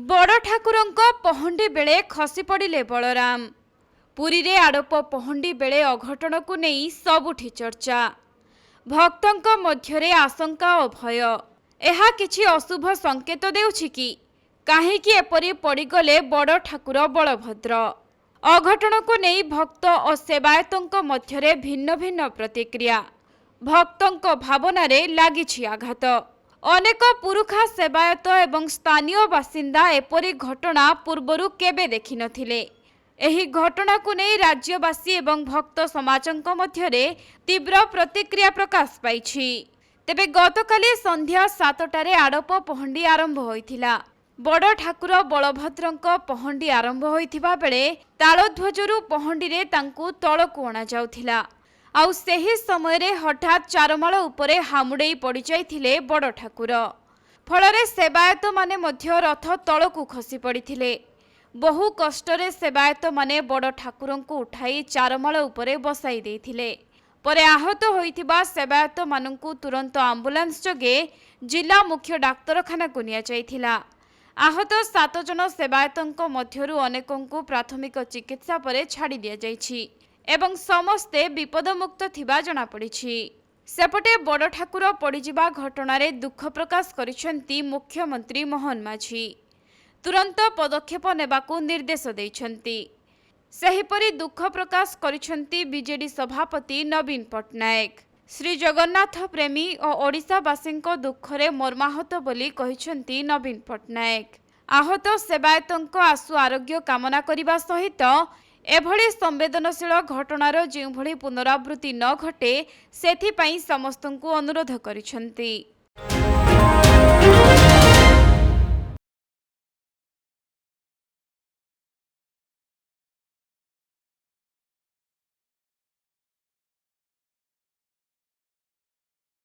बड़ ठाकुरंक पहंडी बेले खसी पड़िले बलराम। पुरी रे आड़प पहंडी बेले अघटन को नहीं सबुठी चर्चा। भक्तंक मध्यरे आशंका और भय। एहा किछि अशुभ संकेत देउछि कि काहेकि एपरि पड़िगले बड़ ठाकुर बलभद्र। अघटन को नहीं भक्त और सेवायतंक मध्यरे भिन्न भिन्न प्रतिक्रिया। भक्तंक भावना रे लागिछि आघात। अनेक पुरुखा सेवायत एवं स्थानीय बासिंदा एपरी घटना पूर्वरु केबे देखि नथिले। एही घटना को नहीं राज्यवासी एवं भक्त समाजंक मध्यरे तीव्र प्रतिक्रिया प्रकाश पाइछि। तेबे गतकाली संध्या 7टारे आड़प पहंडी आरंभ होइथिला। बड़ ठाकुर बलभद्रंक पहंडी आरंभ होइथिबा बेले तालध्वजरु पहंडी रे तांकु तळकु अणा जाउथिला। आउ सेही समय रे हठात चारमाळ उपरे हामुडेई पड़ी जाइथिले बड़ ठाकुर। फलरे सेवायत माने मध्य रथ तळकु खसी पड़िथिले। बहु कष्टरे सेवायत माने बड़ ठाकुरंकु उठाई चारमाळ उपरे बसाई देइथिले। परे आहत होइथिबा सेवायत मानंकु तुरंत आम्बुलांस जगे जिला मुख्य डाक्तरखाना को निया जाइथिला। आहत 7 जन सेवायतंक मध्यरु अनेकंकु प्राथमिक चिकित्सा परे छाड़ी दिया जाइछि एवं समस्ते विपदमुक्त थिबा जना पड़िछि। सेपटे बड़ ठाकुर पड़िजिबा घटनारे दुख प्रकाश करिसेंती मुख्यमंत्री मोहन माझी। तुरंत पदक्षेप नेबाकू निर्देश दैछंती। सेहिपरि दुख प्रकाश करिसेंती बीजेडी सभापति नवीन पट्टनायक। श्री जगन्नाथ प्रेमी और ओडिशावासींक दुखरे मर्माहत बोली कहिसेंती नवीन पट्टनायक। आहत सेवायतंक आशु आरोग्य कामना करिबा सहित एभली संवेदनशील घटनार जेभली पुनरावृत्ति न घटे सेथिपाई समस्तंकु अनुरोध करिसेंती।